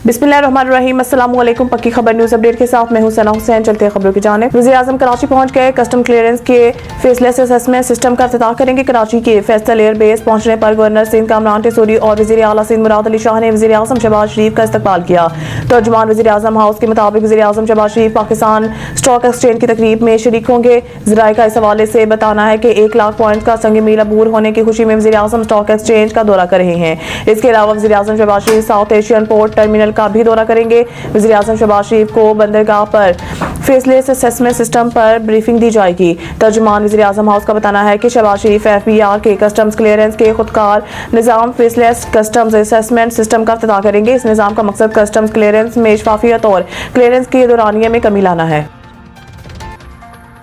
बिस्मिल्लाहिर्रहमानिर्रहीम। अस्सलाम वालेकुम। पक्की खबर न्यूज़ अपडेट के साथ मैं हूं सना हुसैन। चलते हैं खबरों की जानिब। वज़ीर-ए-आज़म कराची पहुंच गए। कस्टम क्लियरेंस के फेसलेस असेसमेंट सिस्टम का इफ्तिताह करेंगे। कराची के फैसल एयर बेस पहुंचने पर गवर्नर सिंध कामरान टेसूरी और वज़ीर आला सिंध मुराद अली शाह ने वज़ीर-ए-आज़म शहबाज शरीफ का इस्तकबाल किया। तर्जुमान वज़ीर-ए-आज़म हाउस के मुताबिक वज़ीर-ए-आज़म शहबाज शरीफ पाकिस्तान स्टॉक एक्सचेंज की तकरीब में शरीक होंगे। ज़राए का इस हवाले से बताना है कि 1 लाख पॉइंट का संग मील अबूर होने की खुशी में वज़ीर-ए-आज़म स्टॉक एक्सचेंज का दौरा कर रहे हैं। इसके अलावा वज़ीर-ए-आज़म शहबाज शरीफ साउथ एशियन पोर्ट टर्मिनल का भी दौरा करेंगे। वज़ीर-ए-आज़म शहबाज शरीफ को बंदरगाह पर फेसलेस असेसमेंट सिस्टम पर ब्रीफिंग दी जाएगी। तर्जुमान वज़ीर-ए-आज़म हाउस का बताना है कि शहबाज शरीफ FBR के कस्टम्स क्लियरेंस के खुदकार निज़ाम फेसलेस कस्टम्स असेसमेंट सिस्टम का इफ्तिताह करेंगे। इस निज़ाम का मकसद कस्टम्स क्लियरेंस में शफाफियत और क्लियरेंस के दौरानिये में कमी लाना है।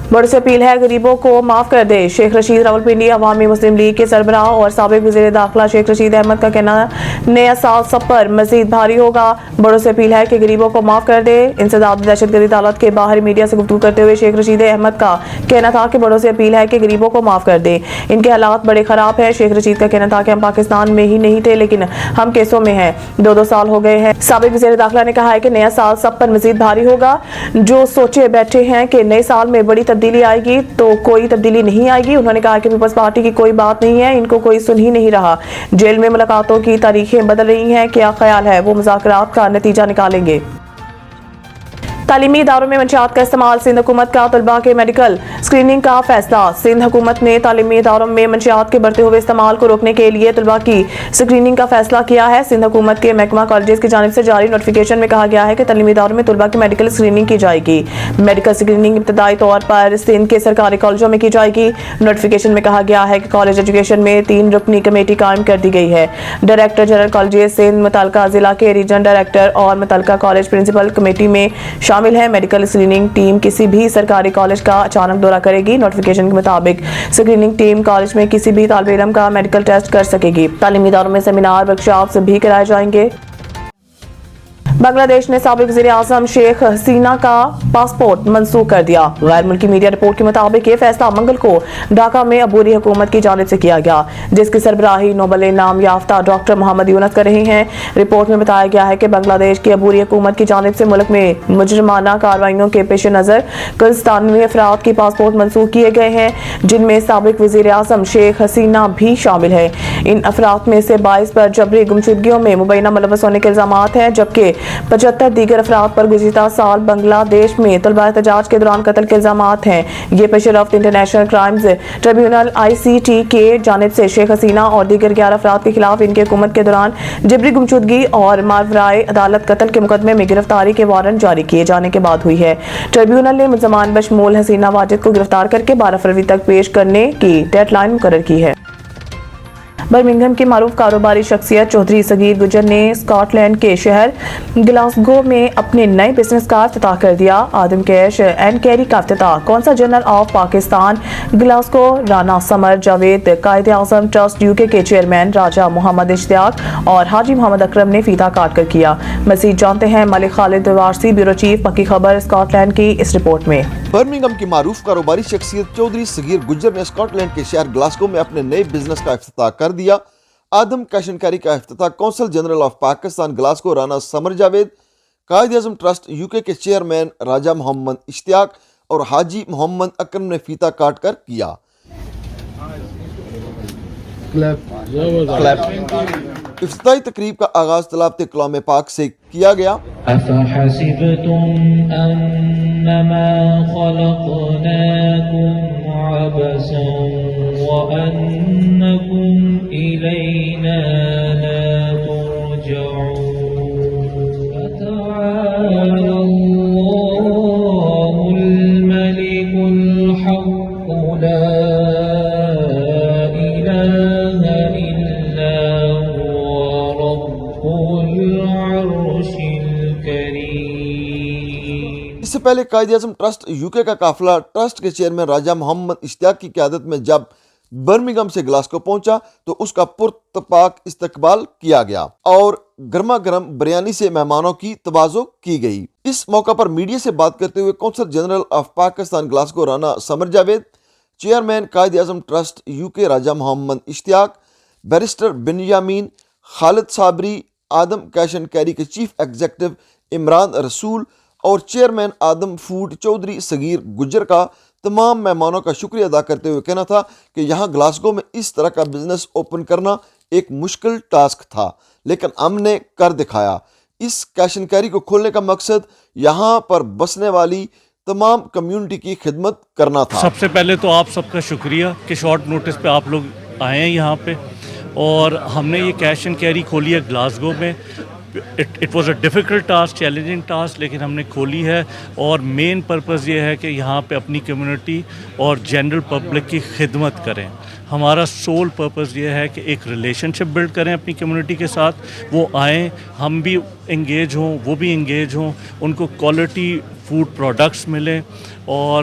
बड़ों से अपील है गरीबों को माफ कर दे। शेख रशीद रावलपिंडी अवामी मुस्लिम लीग के सरबराह और साबिक वज़ीर दाखिला शेख रशीद अहमद का कहना नया साल सब पर मजीद भारी होगा। बड़ों से अपील है कि गरीबों को माफ कर दे। इंसदाद दहशतगर्दी अदालत के बाहर मीडिया से गुफ्तगू करते हुए शेख रशीद अहमद का कहना था कि बड़ों से अपील है कि गरीबों को माफ कर दे, इनके हालात बड़े खराब है। शेख रशीद का कहना था कि हम पाकिस्तान में ही नहीं थे लेकिन हम केसों में हैं। 2-2 साल हो गए हैं। साबिक वज़ीर दाखिला ने कहा है कि नया साल सब पर मजीद भारी होगा। जो सोचे बैठे हैं कि नए साल में बड़ी तब्दीली आएगी तो कोई तब्दीली नहीं आएगी। उन्होंने कहा कि पीपल्स पार्टी की कोई बात नहीं है, इनको कोई सुन ही नहीं रहा। जेल में मुलाकातों की तारीखें बदल रही हैं। क्या ख्याल है वो मुज़ाकरात का नतीजा निकालेंगे। तालीमी इदारों में मंशियात का इस्तेमाल। सिंध हुकूमत का तलबा के मेडिकल स्क्रीनिंग का फैसला। सिंध हुकूमत ने तालीमी इदारों में मंशियात के बढ़ते हुए इस्तेमाल को रोकने के लिए तलबा की स्क्रीनिंग का फैसला किया है। सिंध हुकूमत के महकमा कॉलेजेस की जानिब से जारी नोटिफिकेशन में कहा गया है कि तालीमी इदारों में तलबा की मेडिकल स्क्रीनिंग की जाएगी। मेडिकल स्क्रीनिंग इब्तदाई तौर पर सिंध के सरकारी कॉलेजों में की जाएगी। नोटिफिकेशन में कहा गया है कि कॉलेज एजुकेशन में 3 रुकनी कमेटी कायम कर दी गई है। डायरेक्टर जनरल कॉलेजेस सिंध मुतल्लिका जिला के रीजन डायरेक्टर और मुतल्लिका कॉलेज प्रिंसिपल कमेटी में शामिल है। मेडिकल स्क्रीनिंग टीम किसी भी सरकारी कॉलेज का अचानक दौरा करेगी। नोटिफिकेशन के मुताबिक स्क्रीनिंग टीम कॉलेज में किसी भी तालिब इल्म का मेडिकल टेस्ट कर सकेगी। तालीमी इदारों में सेमिनार वर्कशॉप्स भी कराए जाएंगे। बांग्लादेश ने साबिक वज़ीर-ए-आज़म शेख हसीना का पासपोर्ट मंसूख कर दिया। गैर मुल्की मीडिया रिपोर्ट के मुताबिक ये फैसला मंगल को ढाका में अबूरी हुकूमत की जानिब से किया गया, जिसकी सरबराही नोबल इनाम याफ्ता डॉक्टर मोहम्मद यूनुस कर रहे हैं। रिपोर्ट में बताया गया है कि बांग्लादेश की अबूरी हुकूमत की जानिब से मुल्क में मुजरमाना कार्रवाइयों के पेश नज़र कुल 97 अफराद के पासपोर्ट मंसूख किए गए हैं, जिनमें साबिक वज़ीर-ए-आज़म शेख हसीना भी शामिल है। इन अफराद में से 22 पर जबरी गुमशुदगियों में मुबैना मुलव्वस होने के इल्जामात हैं, जबकि 75 दीगर अफराद पर गुज़िश्ता साल बांग्लादेश में तलबा एहतजाज के दौरान कत्ल के इल्जामात हैं। ये पेशरफ्त इंटरनेशनल क्राइम्स ट्रिब्यूनल ICT के जानिब से शेख हसीना और दीगर 11 अफराद के खिलाफ इनकी हुकूमत के दौरान जबरी गुमशुदगी और मावराए अदालत कत्ल के मुकदमे में गिरफ्तारी के वारंट जारी किए जाने के बाद हुई है। ट्रिब्यूनल ने मुल्ज़मान बशमूल हसीना वाजिद को गिरफ्तार करके 12 फरवरी तक पेश करने की डेडलाइन मुकर्रर की है। बर्मिंघम की मारूफ कारोबारी शख्सियत चौधरी सगीर गुजर ने स्कॉटलैंड के शहर ग्लासगो में अपने नए बिजनेस का इफ्तिताह कर दिया। आदम कैश एंड कैरी का इफ्तिताह consul general of Pakistan Glasgow Rana Samar Javed Quaid-e Azam trust UK के चेयरमैन राजा मोहम्मद इश्तियाक और हाजी मोहम्मद अकरम ने फीता काट कर किया। मज़ीद जानते हैं मलिक खालिद वारसी, ब्यूरो चीफ पक्की खबर स्कॉटलैंड की इस रिपोर्ट में। बर्मिंघम की मारूफ कारोबारी शख्सियत चौधरी सगीर गुजर ने स्कॉटलैंड के शहर ग्लासगो में अपने नए बिजनेस का इफ्तिताह कर दिया। आदम कैश एंड कैरी का इफ्तिताह consul general of Pakistan Glasgow Rana Samar Javed Quaid-e Azam trust UK के चेयरमैन राजा मोहम्मद इश्तियाक और हाजी मोहम्मद अकरम ने फीता काट कर किया। इफ्तिताही तकरीब का आगाज तलावत कलाम पाक से किया गया। अफ़हसिबतुम अन्नमा ख़लक़नाकुम अबसन व अन्नकुम इलैना ला तुरजऊन फ़तआला अल्लाहुल मलिकुल हक़्क़ ला इलाहा इल्ला हुवा रब्बुल अर्शिल करीम। इससे पहले कायदे आज़म ट्रस्ट UK का काफिला ट्रस्ट के चेयरमैन राजा मोहम्मद इश्तियाक की क़यादत में जब बर्मिंघम से ग्लासगो पहुंचा तो उसका पुरतपाक इस्तकबाल किया गया और गर्मा गर्म बिरयानी से मेहमानों की तवाज़ो की गई। इस मौका पर मीडिया से बात करते हुए consul general of Pakistan Glasgow Rana Samar Javed, chairman Quaid-e Azam trust UK Raja Mohammad Ishtiaq, barrister Binyamin, Khalid Sabri, Adam cash and carry के चीफ एग्जीक्यूटिव इमरान रसूल और चेयरमैन आदम फूड चौधरी सगीर गुज्जर का तमाम मेहमानों का शुक्रिया अदा करते हुए कहना था कि यहाँ ग्लासगो में इस तरह का बिजनेस ओपन करना एक मुश्किल टास्क था, लेकिन हमने कर दिखाया। इस कैश एंड कैरी को खोलने का मकसद यहाँ पर बसने वाली तमाम कम्युनिटी की खिदमत करना था। सबसे पहले तो आप सबका शुक्रिया कि शॉर्ट नोटिस पे आप लोग आए हैं यहाँ पे, और हमने ये कैश एंड कैरी खोली है ग्लासगो में। It was a difficult task, challenging task, लेकिन हमने खोली है। और मेन पर्पज़ ये है कि यहाँ पे अपनी कम्युनिटी और जनरल पब्लिक की खिदमत करें। हमारा सोल पर्पज़ ये है कि एक रिलेशनशिप बिल्ड करें अपनी कम्युनिटी के साथ, वो आएँ, हम भी इंगेज हों, वो भी इंगेज हों, उनको क्वालिटी फूड प्रोडक्ट्स मिलें, और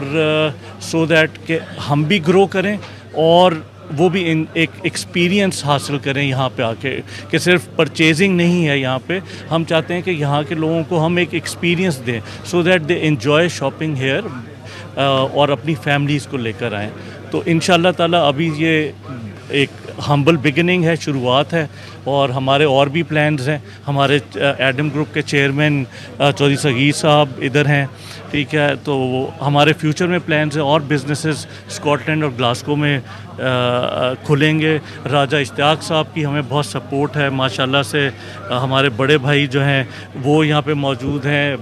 सो दैट कि हम भी ग्रो करें और वो भी एक एक्सपीरियंस हासिल करें यहाँ पे आके, कि सिर्फ परचेजिंग नहीं है यहाँ पे। हम चाहते हैं कि यहाँ के लोगों को हम एक एक्सपीरियंस दें, so that they enjoy shopping here और अपनी फैमिलीज़ को लेकर आएँ। तो इंशाल्लाह ताला अभी ये एक हम्बल बिगिनिंग है, शुरुआत है, और हमारे और भी प्लान्स हैं। हमारे एडम ग्रुप के चेयरमैन चौधरी सगीर साहब इधर हैं, ठीक है, तो हमारे फ्यूचर में प्लान्स हैं और बिजनेसेस स्कॉटलैंड और ग्लासगो में खुलेंगे। राजा इश्तियाक साहब की हमें बहुत सपोर्ट है माशाल्लाह से। हमारे बड़े भाई जो हैं वो यहाँ पे मौजूद हैं,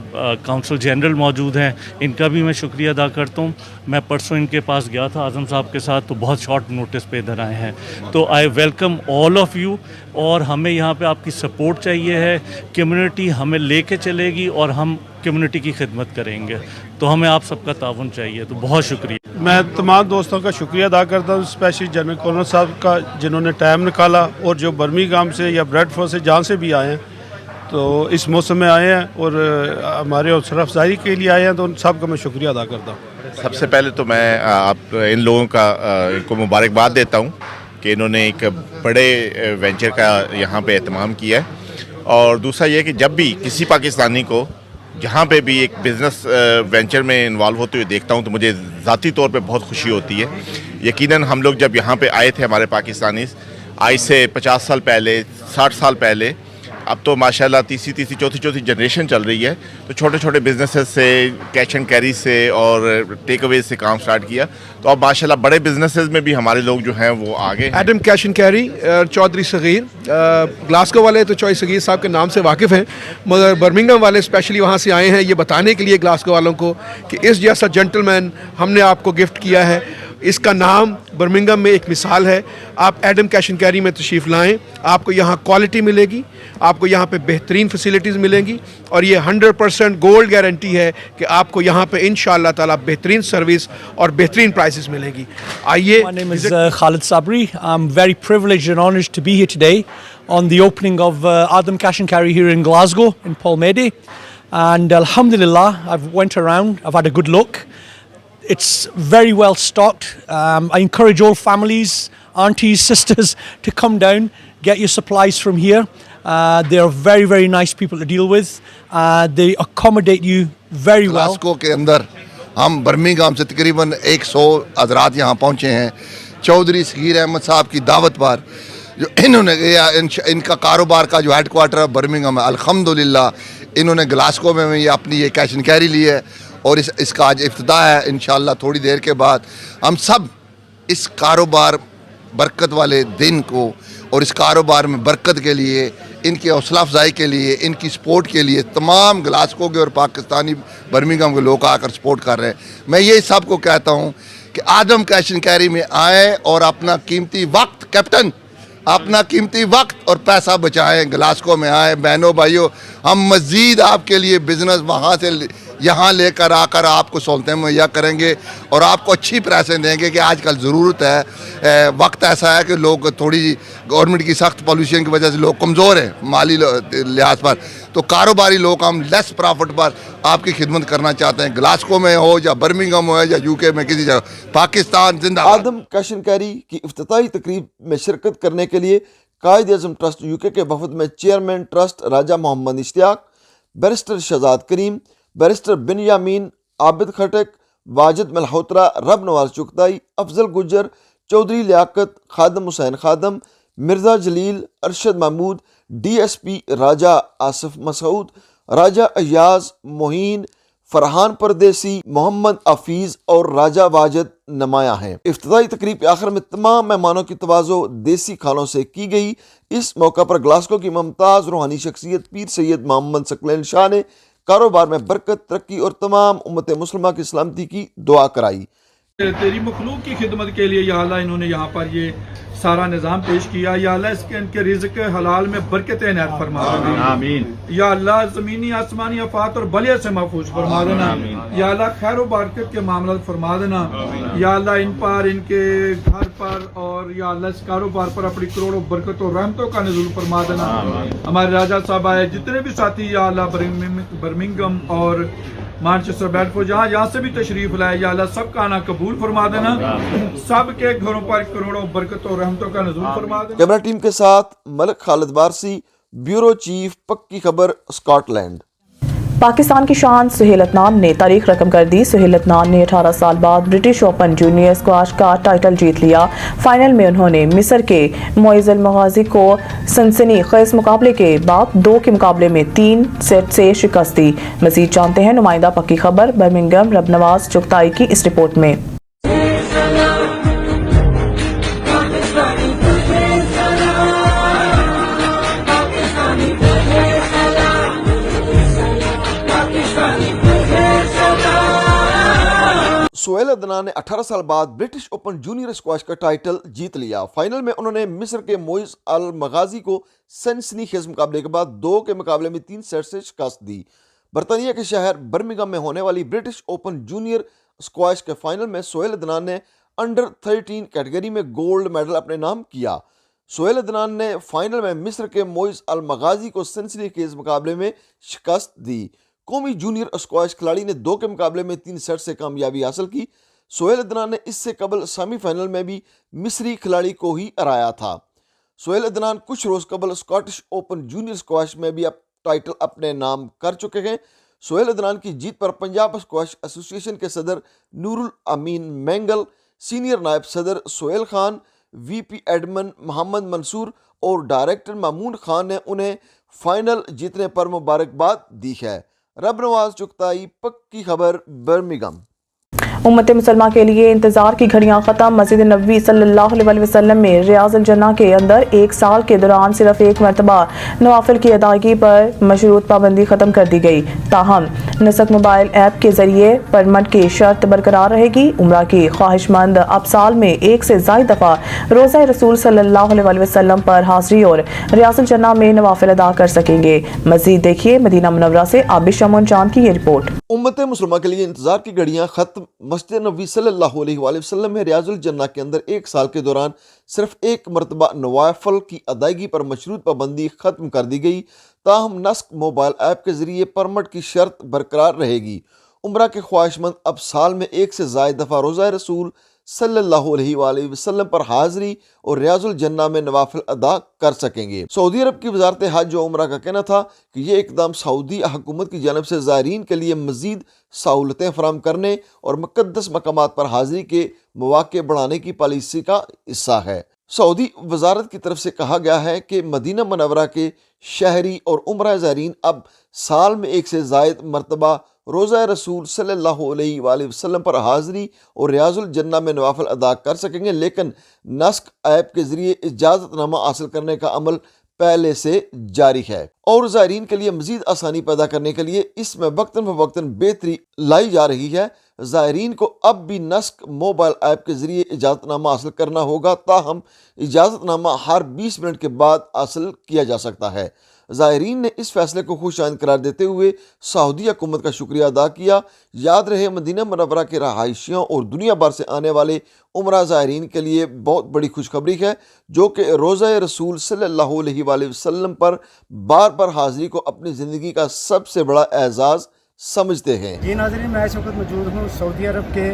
काउंसिल जनरल मौजूद हैं, इनका भी मैं शुक्रिया अदा करता हूँ। मैं परसों इनके पास गया था आज़म साहब के साथ, तो बहुत शॉर्ट नोटिस पे इधर आए हैं। तो I welcome all of you, और हमें यहाँ पे आपकी सपोर्ट चाहिए है। कम्युनिटी हमें लेके चलेगी और हम कम्युनिटी की खिदमत करेंगे, तो हमें आप सबका ताउन चाहिए। तो बहुत शुक्रिया। मैं तमाम दोस्तों का शुक्रिया अदा करता हूँ, स्पेशली जनरल कॉर्नर साहब का जिन्होंने टाइम निकाला, और जो बर्मिंघम से या ब्रेडफोर्ड से जहाँ से भी आए हैं, तो इस मौसम में आए हैं और हमारे हौसला अफजाई के लिए आए हैं, तो उन सब का मैं शुक्रिया अदा करता हूँ। सबसे पहले तो मैं आप इन लोगों का इनको मुबारकबाद देता हूँ कि इन्होंने एक बड़े वेंचर का यहाँ पे एहतमाम किया है। और दूसरा ये कि जब भी किसी पाकिस्तानी को जहाँ पे भी एक बिज़नेस वेंचर में इन्वॉल्व होते हुए देखता हूँ तो मुझे ज़ाती तौर पे बहुत खुशी होती है। यकीनन हम लोग जब यहाँ पे आए थे, हमारे पाकिस्तानी आज से 50 साल पहले, 60 साल पहले, अब तो माशाल्लाह तीसरी चौथी जनरेशन चल रही है, तो छोटे छोटे बिजनेसेस से, कैश एंड कैरी से और टेक अवे से काम स्टार्ट किया, तो अब माशाल्लाह बड़े बिजनेसेस में भी हमारे लोग जो हैं वो आगे हैं। Adam cash and carry Chaudhry Sagheer, Glasgow वाले तो चौधरी सगीर साहब के नाम से वाकिफ़ हैं, मगर बर्मिंघम वाले स्पेशली वहाँ से आए हैं ये बताने के लिए ग्लासगो वालों को कि इस जैसा जेंटलमैन हमने आपको गिफ्ट किया है। इसका नाम बर्मिंघम में एक मिसाल है। आप एडम कैश एंड कैरी में तशरीफ़ लाएँ, आपको यहाँ क्वालिटी मिलेगी, आपको यहाँ पे बेहतरीन फैसिलिटीज़ मिलेंगी, और ये 100% गोल्ड गारंटी है कि आपको यहाँ पे इंशाअल्लाह ताला बेहतरीन सर्विस और बेहतरीन प्राइसेस मिलेंगी। आइए। My name is Khalid Sabri. I'm very privileged and honoured to be here today on the opening of Adam Cash and Carry here in Glasgow in Palmedy, and alhamdulillah I've went around, I've had a good look. It's very well stocked. I encourage all families, aunties, sisters to come down, get your supplies from here. They are very, very nice people to deal with. They accommodate you very well. Glasgow के अंदर हम Birmingham से तकरीबन 100 हजरात यहाँ पहुँचे हैं चौधरी सगीर अहमद साहब की दावत पर, जो इन्होंने इनका कारोबार का जो हेडक्वार्टर है बर्मिंघम है। अल्हम्दुलिल्लाह इन्होंने ग्लासगो में ये अपनी ये कैश एंड कैरी ली है और इसका आज इफ्तिताह है। इंशाअल्लाह थोड़ी देर के बाद हम सब इस कारोबार बरकत वाले दिन को और इस कारोबार में बरकत के लिए, इनकी हौसला अफजाई के लिए, इनकी सपोर्ट के लिए तमाम ग्लासगो के और पाकिस्तानी बर्मिंघम के लोग आकर सपोर्ट कर रहे हैं। मैं ये सबको कहता हूँ कि आदम कैश एंड कैरी में आएँ और अपना कीमती वक्त, कैप्टन अपना कीमती वक्त और पैसा बचाएं, ग्लासगो में आए। बहनों भाइयों, हम मज़ीद आपके लिए बिज़नेस वहाँ से यहाँ लेकर आकर आपको सहूलतें मुहैया करेंगे और आपको अच्छी प्राइसें देंगे कि आजकल ज़रूरत है। वक्त ऐसा है कि लोग थोड़ी गवर्नमेंट की सख्त पॉलिसी की वजह से लोग कमज़ोर हैं माली लिहाज पर, तो कारोबारी लोग हम लेस प्रॉफिट पर आपकी खिदमत करना चाहते हैं। ग्लासगो में हो या बर्मिंघम हो या यूके में किसी जगह, पाकिस्तान जिंदाबाद। आदम कैश एंड कैरी की इफ्तिताई तकरीब में शिरकत करने के लिए कायद-ए-आज़म ट्रस्ट यूके के वफद में चेयरमैन ट्रस्ट राजा मोहम्मद इश्तियाक, बैरिस्टर शहजाद करीम, बैरिस्टर बिनयामीन आबिद खटक, वाजिद मल्होत्रा, रब नवाज चुगताई, अफजल गुज्जर, चौधरी लियाकत, खादम हुसैन खादम, مرزا جلیل ارشد محمود, DSP راجہ آصف مسعود, راجہ ایاز موہین, فرحان پردیسی, محمد حفیظ اور راجہ واجد نمایاں ہیں. افتتاحی تقریب کے آخر میں تمام مہمانوں کی تواضع دیسی کھانوں سے کی گئی. اس موقع پر گلاسگو کی ممتاز روحانی شخصیت پیر سید محمد ثقلین شاہ نے کاروبار میں برکت, ترقی اور تمام امت مسلمہ کی سلامتی کی دعا کرائی. تیری مخلوق کی خدمت کے لیے یا اللہ انہوں نے یہاں پر یہ سارا نظام پیش کیا. یا اللہ اس کے ان کے رزق حلال میں برکت عنایت فرما دینا. آمین. یا اللہ زمینی آسمانی آفات اور بلیہ سے محفوظ فرما دینا. یا اللہ خیر و برکت کے معاملات فرما دینا. یا اللہ ان پر, ان کے گھر پر اور یا اللہ اس کاروبار پر اپنی کروڑوں برکت اور رحمتوں کا نزول فرما دینا. ہمارے راجہ صاحب آئے, جتنے بھی ساتھی یا اللہ برمنگم اور مانچسٹر بیڈفورڈ جہاں سے بھی تشریف لائے, یا اللہ سب کا آنا قبول فرما دینا. سب کے گھروں پر کروڑوں برکت اور رحمتوں کا نزول فرما دینا. کیمرہ ٹیم کے ساتھ ملک خالد بارسی, بیورو چیف, پکی خبر, اسکاٹ لینڈ. پاکستان کی شان سہیل عدنان نے تاریخ رقم کر دی. سہیل عدنان نے 18 سال بعد برٹش اوپن جونیئر اسکواش کا ٹائٹل جیت لیا. فائنل میں انہوں نے مصر کے معز المغازی کو سنسنی خیز مقابلے کے بعد 2 کے مقابلے میں 3 سیٹ سے شکست دی. مزید جانتے ہیں نمائندہ پکی خبر برمنگھم رب نواز چغتائی کی اس رپورٹ میں. سہیل عدنان نے 18 سال بعد برٹش اوپن جونیئر اسکواش کا ٹائٹل جیت لیا. فائنل میں انہوں نے مصر کے معز المغازی کو سنسنی خیز مقابلے کے بعد 2 کے مقابلے میں 3 سیٹ سے شکست دی. برطانیہ کے شہر برمنگھم میں ہونے والی برٹش اوپن جونیئر اسکواش کے فائنل میں سہیل عدنان نے انڈر 13 کیٹیگری میں گولڈ میڈل اپنے نام کیا. سہیل عدنان نے فائنل میں مصر کے معز المغازی کو سنسنی خیز مقابلے میں شکست دی. قومی جونیئر اسکواش کھلاڑی نے 2 کے مقابلے میں 3 سیٹ سے کامیابی حاصل کی. سہیل عدنان نے اس سے قبل سیمی فائنل میں بھی مصری کھلاڑی کو ہی ہرایا تھا. سہیل عدنان کچھ روز قبل اسکاٹش اوپن جونیئر اسکواش میں بھی ٹائٹل اپنے نام کر چکے ہیں. سہیل عدنان کی جیت پر پنجاب اسکواش ایسوسی ایشن کے صدر نور الامین مینگل, سینئر نائب صدر سہیل خان, VP ایڈمن محمد منصور اور ڈائریکٹر مامون خان نے انہیں فائنل جیتنے پر مبارکباد دی ہے. رب نواز چغتائی, پکی خبر, برمنگھم. امت مسلمہ کے لیے انتظار کی گھڑیاں ختم. مسجد نبوی صلی اللہ علیہ وسلم میں ریاض الجنہ کے اندر 1 سال کے دوران صرف 1 مرتبہ نوافل کی ادائیگی پر مشروط پابندی ختم کر دی گئی. تاہم نسک موبائل ایپ کے ذریعے پرمٹ کی شرط برقرار رہے گی. عمرہ کی خواہش مند اب سال میں 1 سے زائد دفعہ روزہ رسول صلی اللہ علیہ وسلم پر حاضری اور ریاض الجنہ میں نوافل ادا کر سکیں گے. مزید دیکھیے مدینہ منورہ سے عابد شمعون چاند کی یہ رپورٹ. امت مسلمہ کے لیے انتظار کی گھڑیاں ختم. مسجد نبوی صلی اللہ علیہ وسلم میں ریاض الجنہ کے اندر 1 سال کے دوران صرف 1 مرتبہ نوافل کی ادائیگی پر مشروط پابندی ختم کر دی گئی. تاہم نسک موبائل ایپ کے ذریعے پرمٹ کی شرط برقرار رہے گی. عمرہ کے خواہش مند اب سال میں 1 سے زائد دفعہ روزہ رسول صلی اللہ علیہ وآلہ وسلم پر حاضری اور ریاض الجنہ میں نوافل ادا کر سکیں گے. سعودی عرب کی وزارت حج و عمرہ کا کہنا تھا کہ یہ اقدام سعودی حکومت کی جانب سے زائرین کے لیے مزید سہولتیں فراہم کرنے اور مقدس مقامات پر حاضری کے مواقع بڑھانے کی پالیسی کا حصہ ہے. سعودی وزارت کی طرف سے کہا گیا ہے کہ مدینہ منورہ کے شہری اور عمرہ زائرین اب سال میں 1 سے زائد مرتبہ روزہ رسول صلی اللہ علیہ وآلہ وسلم پر حاضری اور ریاض الجنہ میں نوافل ادا کر سکیں گے. لیکن نسک ایپ کے ذریعے اجازت نامہ حاصل کرنے کا عمل پہلے سے جاری ہے اور زائرین کے لیے مزید آسانی پیدا کرنے کے لیے اس میں وقتاً فوقتاً بہتری لائی جا رہی ہے. زائرین کو اب بھی نسک موبائل ایپ کے ذریعے اجازت نامہ حاصل کرنا ہوگا. تاہم اجازت نامہ ہر 20 منٹ کے بعد حاصل کیا جا سکتا ہے. زائرین نے اس فیصلے کو خوش آئند قرار دیتے ہوئے سعودی حکومت کا شکریہ ادا کیا. یاد رہے مدینہ منورہ کے رہائشیوں اور دنیا بھر سے آنے والے عمرہ زائرین کے لیے بہت بڑی خوشخبری ہے جو کہ روزہ رسول صلی اللہ علیہ وآلہ وسلم پر بار بار حاضری کو اپنی زندگی کا سب سے بڑا اعزاز سمجھتے ہیں. جی ناظرین، میں اس وقت موجود ہوں سعودی عرب کے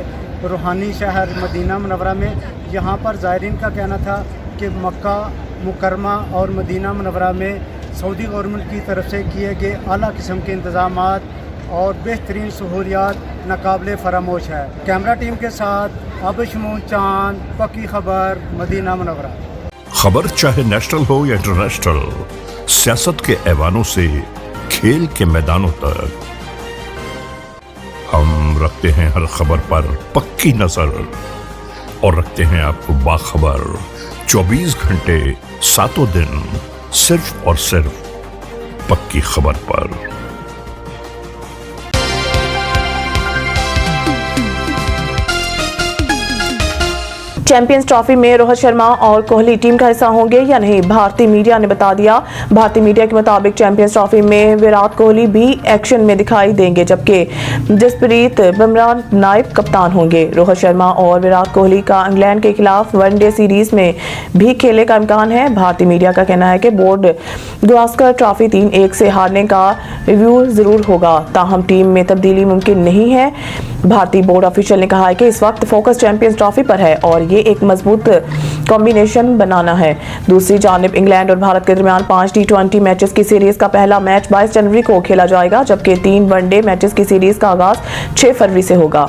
روحانی شہر مدینہ منورہ میں. یہاں پر زائرین کا کہنا تھا کہ مکہ مکرمہ اور مدینہ منورہ میں سعودی گورنمنٹ کی طرف سے کیے گئے اعلیٰ قسم کے انتظامات اور بہترین سہولیات ناقابل فراموش ہے. کیمرہ ٹیم کے ساتھ عابد شمعون چاند، پکی خبر، مدینہ منورہ. खबर चाहे नेशनल हो या इंटरनेशनल, सियासत के ऐवानों से खेल के मैदानों तक, हम रखते हैं हर खबर पर पक्की नजर और रखते हैं आपको बाखबर 24 घंटे 7 दिन, सिर्फ और सिर्फ पक्की खबर पर। चैंपियंस ट्रॉफी में रोहित शर्मा और कोहली टीम का हिस्सा होंगे या नहीं, भारतीय मीडिया ने बता दिया। भारतीय मीडिया के मुताबिक चैंपियंस ट्रॉफी में विराट कोहली भी एक्शन में दिखाई देंगे, जबकि जसप्रीत बुमराह नायब कप्तान होंगे। रोहित शर्मा और विराट कोहली का इंग्लैंड के खिलाफ वनडे सीरीज में भी खेलने का इम्कान है। भारतीय मीडिया का कहना है कि बोर्ड गावस्कर ट्रॉफी 3-1 से हारने का रिव्यू जरूर होगा, ताहम टीम में तब्दीली मुमकिन नहीं है। भारतीय बोर्ड ऑफिशियल ने कहा है कि इस वक्त फोकस चैंपियंस ट्रॉफी पर है और ये एक मजबूत कॉम्बिनेशन बनाना है। दूसरी जानिब इंग्लैंड और भारत के दरमियान 5 T20 मैचेस की सीरीज का पहला मैच 22 जनवरी को खेला जाएगा, जबकि 3 वनडे मैचेस की सीरीज का आगाज 6 फरवरी से होगा।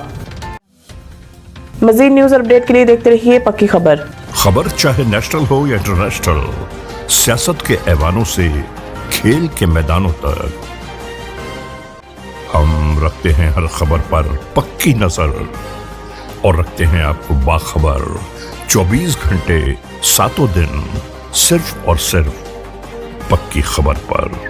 मजीद न्यूज अपडेट के लिए देखते रहिए पक्की खबर। खबर चाहे नेशनल हो या इंटरनेशनल, सियासत के ऐवानों से खेल के मैदानों तक, हम रखते हैं हर खबर पर पक्की नजर और रखते हैं आपको बाखबर 24 घंटे 7 दिन, सिर्फ और सिर्फ पक्की खबर पर।